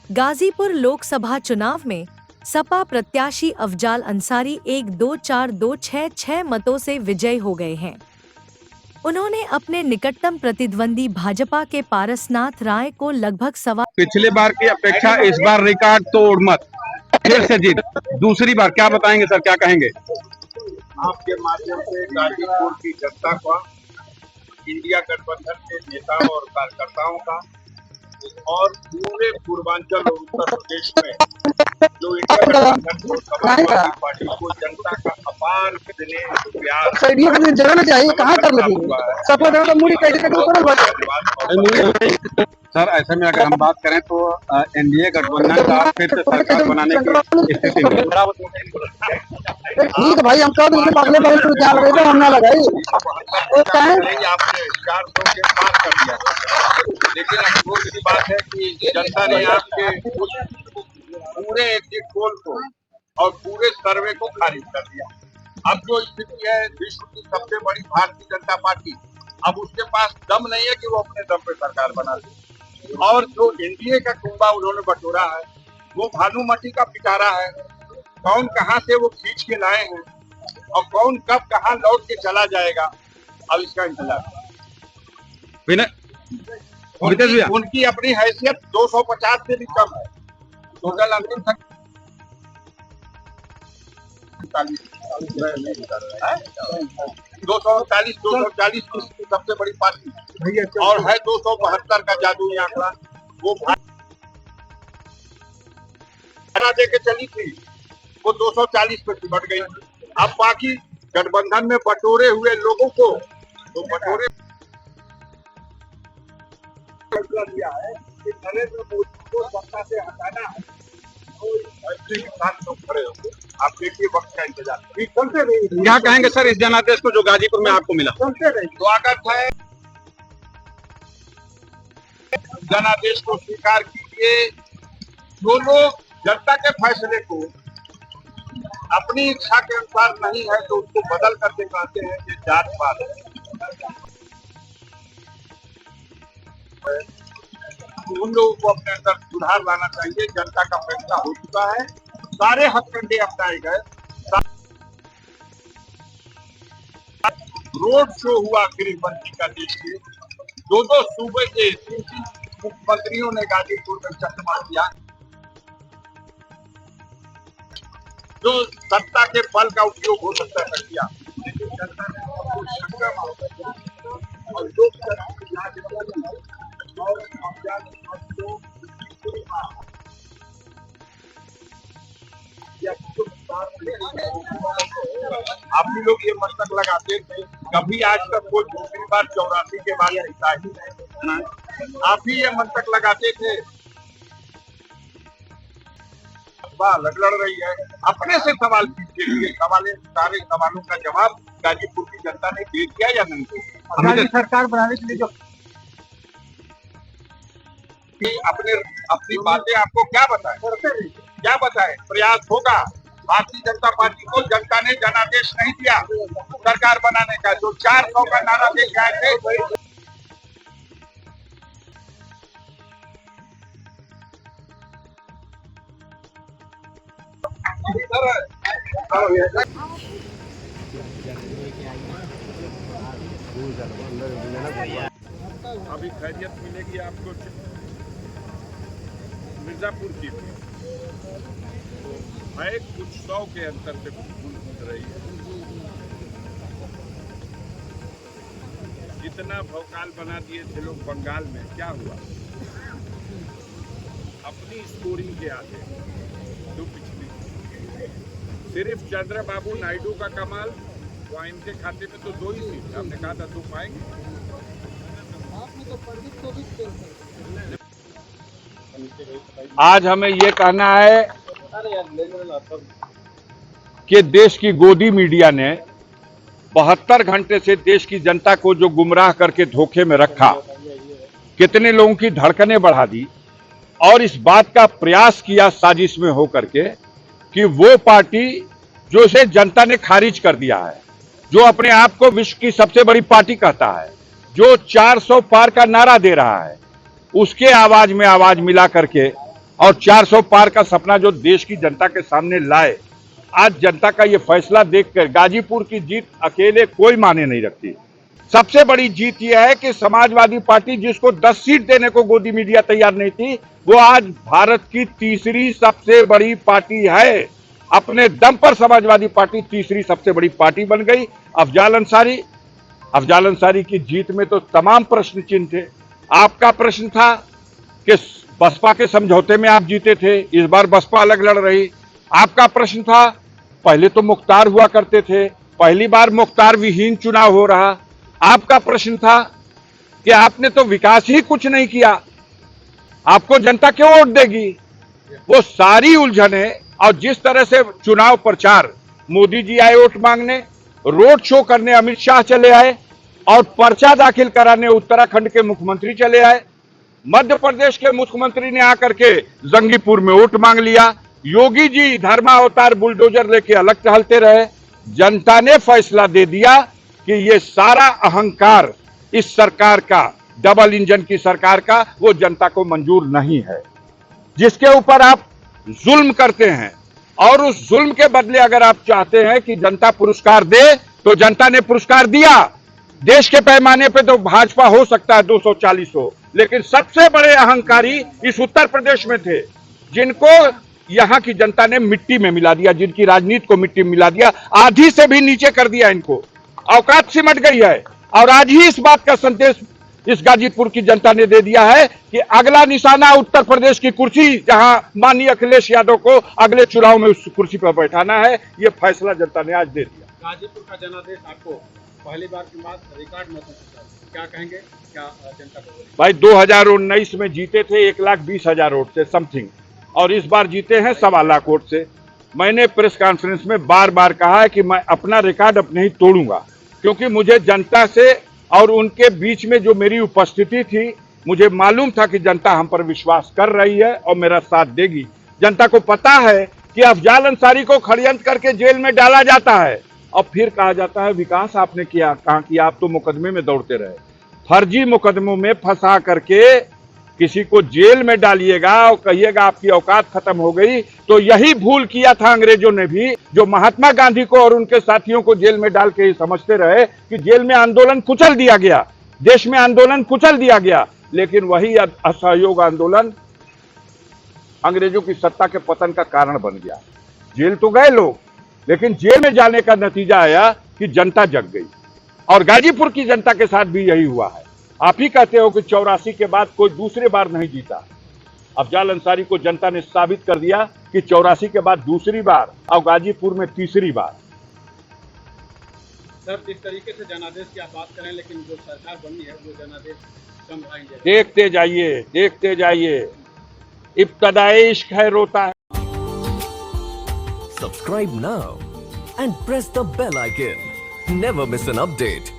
गाजीपुर लोकसभा चुनाव में सपा प्रत्याशी अफजाल अंसारी 1-2-4-2-6-6 मतों से विजयी हो गए हैं। उन्होंने अपने निकटतम प्रतिद्वंदी भाजपा के पारसनाथ राय को लगभग पिछले बार की अपेक्षा इस बार रिकॉर्ड तोड़ मत फिर से जीत दूसरी बार। क्या बताएंगे सर, क्या कहेंगे? आपके माध्यम से गाजीपुर की जनता का, इंडिया गठबंधन के नेताओं और कार्यकर्ताओं का और पूरे पूर्वांचल और उत्तर प्रदेश में जो इंडिया गठबंधन को समाजवादी पार्टी को जनता का अपार प्यार सर, ऐसे में अगर हम बात करें तो एनडीए गठबंधन का फिर से सरकार बनाने की स्थिति में ठीक है भाई, हम कह देंगे अगले बार तो क्या लगेगा, हम ना लगाई आपने 400 के पार कर दिया। लेकिन अफसोस की बात है कि जनता ने आपके पूरे एग्जिट पोल को और पूरे सर्वे को खारिज कर दिया। अब जो स्थिति है, विश्व की सबसे बड़ी भारतीय जनता पार्टी, अब उसके पास दम नहीं है कि वो अपने दम पे सरकार बना दे। और जो एनडीए का कुंबा उन्होंने बटोरा है, वो भानुमती का पिटारा है। कौन कहां से वो खींच के लाए हैं और कौन कब कहां लौट के चला जाएगा, अब इसका इंतजार। उनकी अपनी हैसियत 250 से भी कम है। टोटल अंतिम तक 240 की सबसे बड़ी पार्टी और है 272 का जादुई आंकड़ा। वो दे के चली थी, वो 240 पे सिमट गई। अब बाकी गठबंधन में बटोरे हुए लोगों को तो बटोरे दिया है कि नरेंद्र मोदी को सत्ता से हटाना है। फैसले के साथ लोग खड़े होंगे। आप देखिए, वक्त का इंतजार चलते रहिए। क्या कहेंगे सर इस जनादेश को जो गाजीपुर में आपको मिला? चलते रहिए। स्वागत है, जनादेश को स्वीकार कीजिए। जो लोग जनता के फैसले को अपनी इच्छा के अनुसार नहीं है तो उसको बदल कर दिखाते हैं कि जातपात है। उन लोगों को अपने अंदर सुधार लाना चाहिए। जनता का फैसला हो चुका है, सारे हथकंडे अपनाए गए। रोड शो हुआ गृहमंत्री का देश के 2 सूबे के 3 मुख्यमंत्रियों ने गाजीपुर में चकमा किया। जो सत्ता के बल का उपयोग हो सकता है किया, लेकिन जनता ने और लोग आप भी लोग ये मस्तक लगाते थे, कभी आज तक कोई दूसरी बार 84 के बाद हिस्सा ही नहीं। आप ही ये मस्तक लगाते थे। लड़ रही है, अपने से सवाल कीजिए। सारे सवालों का जवाब गाजीपुर की जनता ने दे दिया या नहीं दिया? सरकार बनाने के लिए जो अपनी बातें आपको क्या बताएं? प्रयास होगा। भारतीय जनता पार्टी को जनता ने जनादेश नहीं दिया सरकार बनाने का। जो 400 का नारा दे के आए थे, अभी खैरियत मिलेगी आपको मिर्जापुर की भी, तो है कुछ 100 के अंतर से कूद रही है। जितना भौकाल बना दिए थे लोग बंगाल में, क्या हुआ? अपनी स्कोरिंग के आगे जो पिछली सिर्फ चंद्रबाबू नायडू का कमाल, वो इनके खाते में तो 2 ही सीट, हमने कहा था 2 पाएंगे। आज हमें ये कहना है कि देश की गोदी मीडिया ने 72 घंटे से देश की जनता को जो गुमराह करके धोखे में रखा, कितने लोगों की धड़कनें बढ़ा दी और इस बात का प्रयास किया साजिश में होकर के कि वो पार्टी जो इसे जनता ने खारिज कर दिया है, जो अपने आप को विश्व की सबसे बड़ी पार्टी कहता है, जो 400 पार का नारा दे रहा है, उसके आवाज में आवाज मिला करके और 400 पार का सपना जो देश की जनता के सामने लाए। आज जनता का ये फैसला देखकर गाजीपुर की जीत अकेले कोई माने नहीं रखती। सबसे बड़ी जीत यह है कि समाजवादी पार्टी, जिसको 10 सीट देने को गोदी मीडिया तैयार नहीं थी, वो आज भारत की तीसरी सबसे बड़ी पार्टी है। अपने दम पर समाजवादी पार्टी तीसरी सबसे बड़ी पार्टी बन गई। अफजाल अंसारी की जीत में तो तमाम प्रश्न चिन्ह थे। आपका प्रश्न था कि बसपा के समझौते में आप जीते थे, इस बार बसपा अलग लड़ रही। आपका प्रश्न था, पहले तो मुख्तार हुआ करते थे, पहली बार मुख्तार विहीन चुनाव हो रहा। आपका प्रश्न था कि आपने तो विकास ही कुछ नहीं किया, आपको जनता क्यों वोट देगी। वो सारी उलझने और जिस तरह से चुनाव प्रचार, मोदी जी आए वोट मांगने, रोड शो करने अमित शाह चले आए और पर्चा दाखिल कराने उत्तराखंड के मुख्यमंत्री चले आए। मध्य प्रदेश के मुख्यमंत्री ने आकर के जंगीपुर में वोट मांग लिया। योगी जी धर्मावतार बुलडोजर लेके अलग टहलते रहे। जनता ने फैसला दे दिया कि ये सारा अहंकार इस सरकार का, डबल इंजन की सरकार का, वो जनता को मंजूर नहीं है। जिसके ऊपर आप जुल्म करते हैं और उस जुल्म के बदले अगर आप चाहते हैं कि जनता पुरस्कार दे, तो जनता ने पुरस्कार दिया। देश के पैमाने पे तो भाजपा हो सकता है 240 हो, लेकिन सबसे बड़े अहंकारी इस उत्तर प्रदेश में थे, जिनको यहां की जनता ने मिट्टी में मिला दिया, जिनकी राजनीति को मिट्टी में मिला दिया, आधी से भी नीचे कर दिया। इनको औकात सिमट गई है। और आज ही इस बात का संदेश इस गाजीपुर की जनता ने दे दिया है कि अगला निशाना उत्तर प्रदेश की कुर्सी, जहां माननीय अखिलेश यादव को अगले चुनाव में उस कुर्सी पर बैठाना है, यह फैसला जनता ने आज दे दिया। गाजीपुर का जनादेश आपको पहली बार के बाद रिकॉर्ड मतों से, क्या कहेंगे, क्या जनता को? भाई 2019 में जीते थे 1,20,000 वोट से समथिंग, और इस बार जीते हैं 1.25 लाख वोट से। मैंने प्रेस कॉन्फ्रेंस में बार बार कहा है कि मैं अपना रिकॉर्ड अपने ही तोड़ूंगा, क्योंकि मुझे जनता से और उनके बीच में जो मेरी उपस्थिति थी, मुझे मालूम था कि जनता हम पर विश्वास कर रही है और मेरा साथ देगी। जनता को पता है कि अफजाल अंसारी को षड्यंत्र करके जेल में डाला जाता है और फिर कहा जाता है विकास आपने किया, कहा कि आप तो मुकदमे में दौड़ते रहे। फर्जी मुकदमों में फंसा करके किसी को जेल में डालिएगा और कहिएगा आपकी औकात खत्म हो गई, तो यही भूल किया था अंग्रेजों ने भी, जो महात्मा गांधी को और उनके साथियों को जेल में डाल के ही समझते रहे कि जेल में आंदोलन कुचल दिया गया, देश में आंदोलन कुचल दिया गया। लेकिन वही असहयोग आंदोलन अंग्रेजों की सत्ता के पतन का कारण बन गया। जेल तो गए लोग, लेकिन जेल में जाने का नतीजा आया कि जनता जग गई। और गाजीपुर की जनता के साथ भी यही हुआ है। आप ही कहते हो कि 84 के बाद कोई दूसरे बार नहीं जीता। अफजाल अंसारी को जनता ने साबित कर दिया कि 84 के बाद दूसरी बार और गाजीपुर में तीसरी बार। सर, इस तरीके से जनादेश की आप बात करें, लेकिन जो सरकार बनी है वो जनादेश कम आएंगे। देखते जाइए, इब्तदाई इश्क है रोता है। Subscribe now and press the bell icon. Never miss an update.